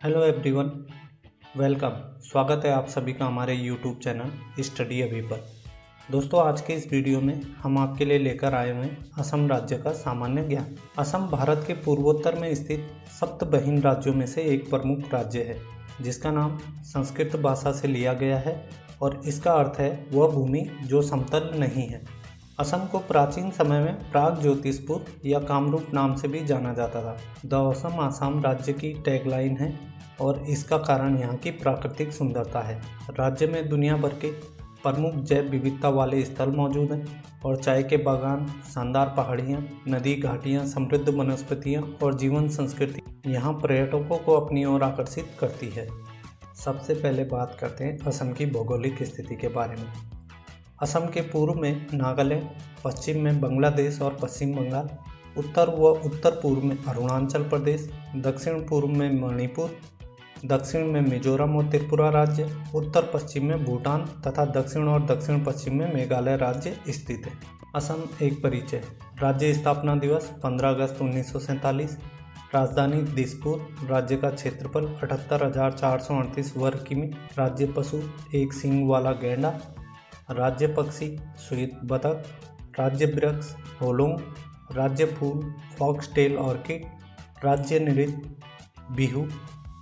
Hello everyone, welcome. स्वागत है आप सभी का हमारे यूट्यूब चैनल स्टडी अभी पर। दोस्तों, आज के इस वीडियो में हम आपके लिए लेकर आए हुए हैं असम राज्य का सामान्य ज्ञान। असम भारत के पूर्वोत्तर में स्थित सप्तबहीन राज्यों में से एक प्रमुख राज्य है, जिसका नाम संस्कृत भाषा से लिया गया है और इसका अर्थ है वह भूमि जो समतल नहीं है। असम को प्राचीन समय में प्राग ज्योतिषपुर या कामरूप नाम से भी जाना जाता था। द असम आसाम राज्य की टैगलाइन है और इसका कारण यहाँ की प्राकृतिक सुंदरता है। राज्य में दुनिया भर के प्रमुख जैव विविधता वाले स्थल मौजूद हैं और चाय के बागान, शानदार पहाड़ियाँ, नदी घाटियाँ, समृद्ध वनस्पतियाँ और जीवन संस्कृति यहाँ पर्यटकों को अपनी ओर आकर्षित करती है। सबसे पहले बात करते हैं असम की भौगोलिक स्थिति के बारे में। असम के पूर्व में नागालैंड, पश्चिम में बांग्लादेश और पश्चिम बंगाल, उत्तर व उत्तर पूर्व में अरुणाचल प्रदेश, दक्षिण पूर्व में मणिपुर, दक्षिण में मिजोरम और त्रिपुरा राज्य, उत्तर पश्चिम में भूटान तथा दक्षिण और दक्षिण पश्चिम में मेघालय राज्य स्थित है। असम एक परिचय। राज्य स्थापना दिवस 15 अगस्त 1947। राजधानी दिसपुर। राज्य का क्षेत्रफल 78,438 वर्ग किमी। राज्य पशु एक सींग वाला गैंडा। राज्य पक्षी श्वेत बतख। राज्य वृक्ष होलोंग। राज्य फूल फॉक्सटेल ऑर्किड। राज्य नृत्य बिहू।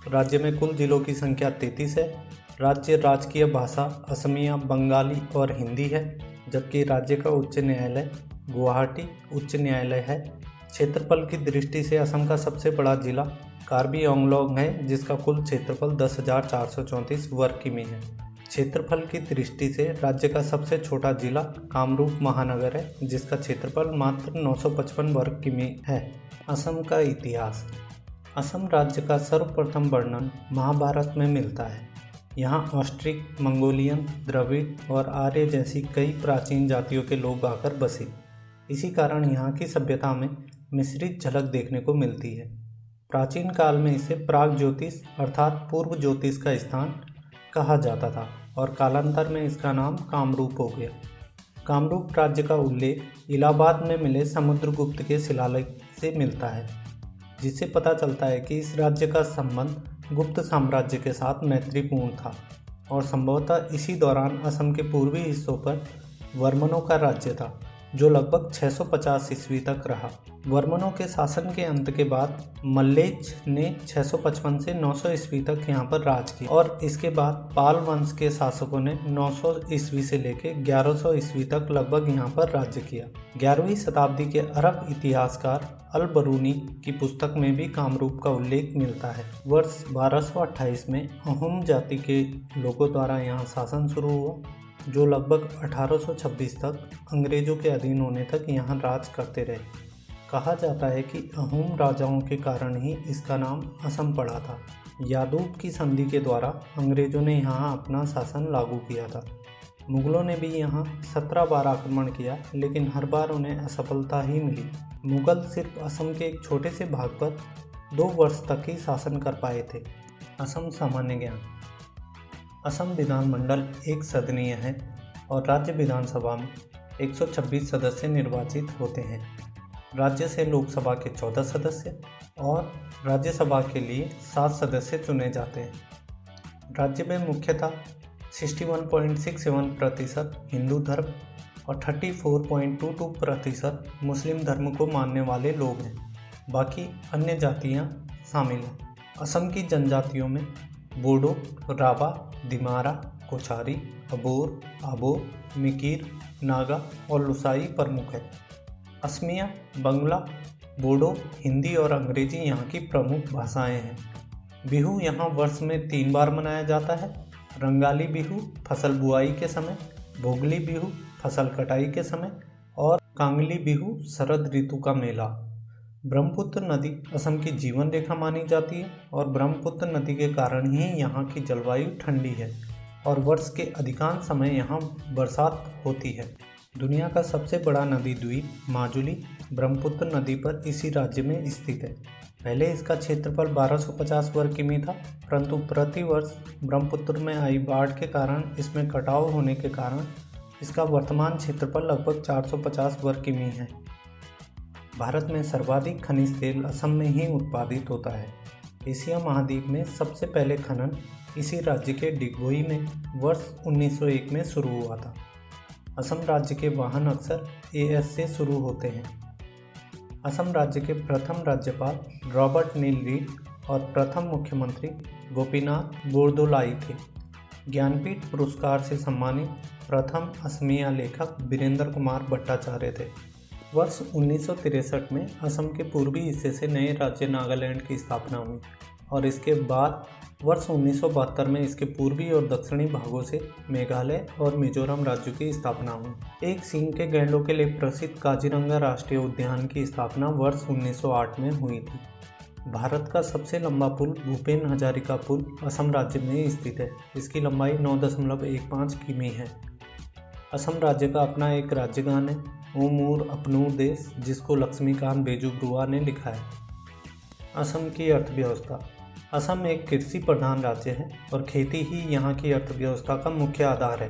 राज्य में कुल जिलों की संख्या 33 है। राज्य राजकीय भाषा असमिया, बंगाली और हिंदी है, जबकि राज्य का उच्च न्यायालय गुवाहाटी उच्च न्यायालय है। क्षेत्रफल की दृष्टि से असम का सबसे बड़ा जिला कार्बी आंगलोंग है, जिसका कुल क्षेत्रफल 10,434 वर्ग किमी है। क्षेत्रफल की दृष्टि से राज्य का सबसे छोटा जिला कामरूप महानगर है, जिसका क्षेत्रफल मात्र 955 वर्ग किमी है। असम का इतिहास। असम राज्य का सर्वप्रथम वर्णन महाभारत में मिलता है। यहाँ ऑस्ट्रिक, मंगोलियन, द्रविड़ और आर्य जैसी कई प्राचीन जातियों के लोग आकर बसे। इसी कारण यहाँ की सभ्यता में मिश्रित झलक देखने को मिलती है। प्राचीन काल में इसे प्राग ज्योतिष अर्थात पूर्व ज्योतिष का स्थान कहा जाता था और कालांतर में इसका नाम कामरूप हो गया। कामरूप राज्य का उल्लेख इलाहाबाद में मिले समुद्रगुप्त के शिलालेख से मिलता है, जिससे पता चलता है कि इस राज्य का संबंध गुप्त साम्राज्य के साथ मैत्रीपूर्ण था और संभवतः इसी दौरान असम के पूर्वी हिस्सों पर वर्मनों का राज्य था, जो लगभग 650 ईस्वी तक रहा। वर्मनों के शासन के अंत के बाद मल्लेच ने 655 से 900 ईस्वी तक यहाँ पर राज किया और इसके बाद पाल वंश के शासकों ने 900 ईस्वी से लेकर 1100 ईस्वी तक लगभग यहाँ पर राज्य किया। 11वीं शताब्दी के अरब इतिहासकार अल बरूनी की पुस्तक में भी कामरूप का उल्लेख मिलता है। वर्ष 1228 में अहोम जाति के लोगों द्वारा यहाँ शासन शुरू हुआ, जो लगभग 1826 तक अंग्रेजों के अधीन होने तक यहाँ राज करते रहे। कहा जाता है कि अहोम राजाओं के कारण ही इसका नाम असम पड़ा था। यादूब की संधि के द्वारा अंग्रेजों ने यहाँ अपना शासन लागू किया था। मुगलों ने भी यहाँ 17 बार आक्रमण किया, लेकिन हर बार उन्हें असफलता ही मिली। मुगल सिर्फ असम के एक छोटे से भाग पर 2 वर्ष तक ही शासन कर पाए थे। असम सामान्य ज्ञान। असम विधानमंडल एक सदनीय है और राज्य विधानसभा में 126 सदस्य निर्वाचित होते हैं। राज्य से लोकसभा के 14 सदस्य और राज्यसभा के लिए 7 सदस्य चुने जाते हैं। राज्य में मुख्यतः 61.67% हिंदू धर्म और 34.22% मुस्लिम धर्म को मानने वाले लोग हैं। बाकी अन्य जातियां शामिल हैं। असम की जनजातियों में बोडो, राभा, दिमारा, कोछारी, अबोर, आबोर, मिकिर, नागा और लुसाई प्रमुख है। असमिया, बंगला, बोडो, हिंदी और अंग्रेजी यहाँ की प्रमुख भाषाएं हैं। बिहू यहाँ वर्ष में 3 बार मनाया जाता है। रंगाली बिहू फसल बुआई के समय, भोगली बिहू फसल कटाई के समय और कांगली बिहू शरद ऋतु का मेला। ब्रह्मपुत्र नदी असम की जीवन रेखा मानी जाती है और ब्रह्मपुत्र नदी के कारण ही यहाँ की जलवायु ठंडी है और वर्ष के अधिकांश समय यहाँ बरसात होती है। दुनिया का सबसे बड़ा नदी द्वीप माजुली ब्रह्मपुत्र नदी पर इसी राज्य में स्थित है। पहले इसका क्षेत्रफल 1250 वर्ग किमी था, परंतु प्रति वर्ष ब्रह्मपुत्र में आई बाढ़ के कारण इसमें कटाव होने के कारण इसका वर्तमान क्षेत्रफल लगभग 450 वर्ग किमी है। भारत में सर्वाधिक खनिज तेल असम में ही उत्पादित होता है। एशिया महाद्वीप में सबसे पहले खनन इसी राज्य के डिगबोई में वर्ष 1901 में शुरू हुआ था। असम राज्य के वाहन अक्सर AS से शुरू होते हैं। असम राज्य के प्रथम राज्यपाल रॉबर्ट नील रीड और प्रथम मुख्यमंत्री गोपीनाथ बोरदोलाई थे। ज्ञानपीठ पुरस्कार से सम्मानित प्रथम असमिया लेखक वीरेंद्र कुमार भट्टाचार्य थे। वर्ष 1963 में असम के पूर्वी हिस्से से नए राज्य नागालैंड की स्थापना हुई और इसके बाद वर्ष 1972 में इसके पूर्वी और दक्षिणी भागों से मेघालय और मिजोरम राज्यों की स्थापना हुई। एक सींग के गैंडों के लिए प्रसिद्ध काजीरंगा राष्ट्रीय उद्यान की स्थापना वर्ष 1908 में हुई थी। भारत का सबसे लंबा पुल भूपेन हजारिका पुल असम राज्य में स्थित है। इसकी लंबाई 9.15 किमी है। असम राज्य का अपना एक राज्यगान है, ओ मोर अपनूर देश, जिसको लक्ष्मीकांत बेजबरुआ ने लिखा है। असम की अर्थव्यवस्था। असम एक कृषि प्रधान राज्य है और खेती ही यहाँ की अर्थव्यवस्था का मुख्य आधार है।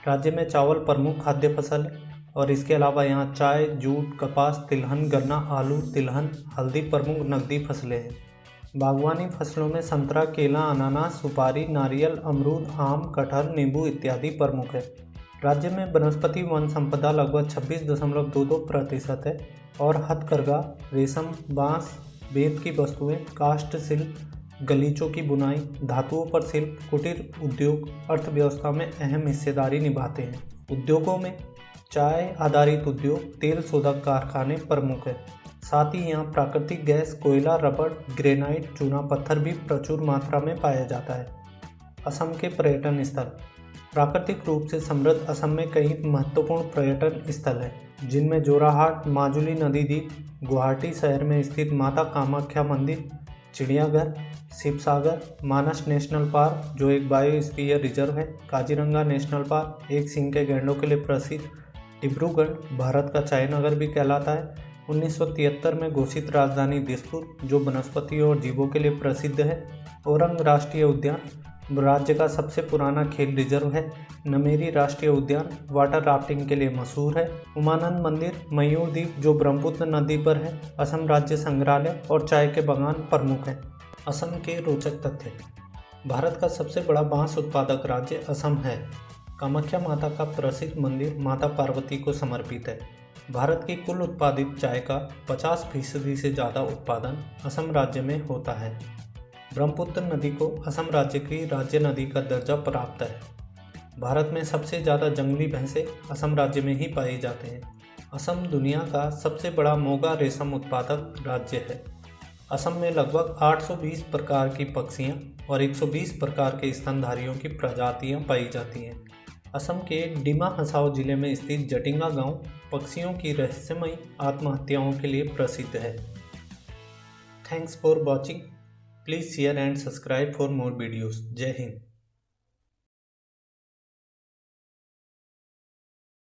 राज्य में चावल प्रमुख खाद्य फसल है और इसके अलावा यहाँ चाय, जूट, कपास, तिलहन, गन्ना, आलू, तिलहन, हल्दी प्रमुख नकदी फसलें हैं। बागवानी फसलों में संतरा, केला, अनानास, सुपारी, नारियल, अमरूद, आम, कटहल, नींबू इत्यादि प्रमुख है। राज्य में वनस्पति वन संपदा लगभग 26.22% है और हथकरघा, रेशम, बांस, बेंत की वस्तुएं, काष्ठ शिल्प, गलीचों की बुनाई, धातुओं पर शिल्प, कुटीर उद्योग अर्थव्यवस्था में अहम हिस्सेदारी निभाते हैं। उद्योगों में चाय आधारित उद्योग, तेल शोधक कारखाने प्रमुख है। साथ ही यहाँ प्राकृतिक गैस, कोयला, रबड़, ग्रेनाइट, चूना पत्थर भी प्रचुर मात्रा में पाया जाता है। असम के पर्यटन स्थल। प्राकृतिक रूप से समृद्ध असम में कई महत्वपूर्ण पर्यटन स्थल हैं, जिनमें जोराहाट, माजुली नदी द्वीप, गुवाहाटी शहर में स्थित माता कामाख्या मंदिर, चिड़ियाघर, शिवसागर, मानस नेशनल पार्क जो एक बायोस्फीयर रिजर्व है, काजीरंगा नेशनल पार्क एक सींग के गैंडों के लिए प्रसिद्ध, डिब्रूगढ़ भारत का चाय नगर भी कहलाता है। 1973 में घोषित राजधानी दिसपुर जो वनस्पति और जीवों के लिए प्रसिद्ध है। औरंग राष्ट्रीय उद्यान राज्य का सबसे पुराना खेल रिजर्व है। नमेरी राष्ट्रीय उद्यान वाटर राफ्टिंग के लिए मशहूर है। उमानंद मंदिर, मयूर द्वीप जो ब्रह्मपुत्र नदी पर है। असम राज्य संग्रहालय और चाय के बागान प्रमुख हैं। असम के रोचक तथ्य। भारत का सबसे बड़ा बांस उत्पादक राज्य असम है। कामाख्या माता का प्रसिद्ध मंदिर माता पार्वती को समर्पित है। भारत की कुल उत्पादित चाय का 50% से ज़्यादा उत्पादन असम राज्य में होता है। ब्रह्मपुत्र नदी को असम राज्य की राज्य नदी का दर्जा प्राप्त है। भारत में सबसे ज़्यादा जंगली भैंसे असम राज्य में ही पाए जाते हैं। असम दुनिया का सबसे बड़ा मोगा रेशम उत्पादक राज्य है। असम में लगभग 820 प्रकार की पक्षियाँ और 120 प्रकार के स्तनधारियों की प्रजातियाँ पाई जाती हैं। असम के डिमा हसाओ जिले में स्थित जटिंगा गांव पक्षियों की रहस्यमयी आत्महत्याओं के लिए प्रसिद्ध है। Thanks for watching. Please share and subscribe for more videos. जय हिंद।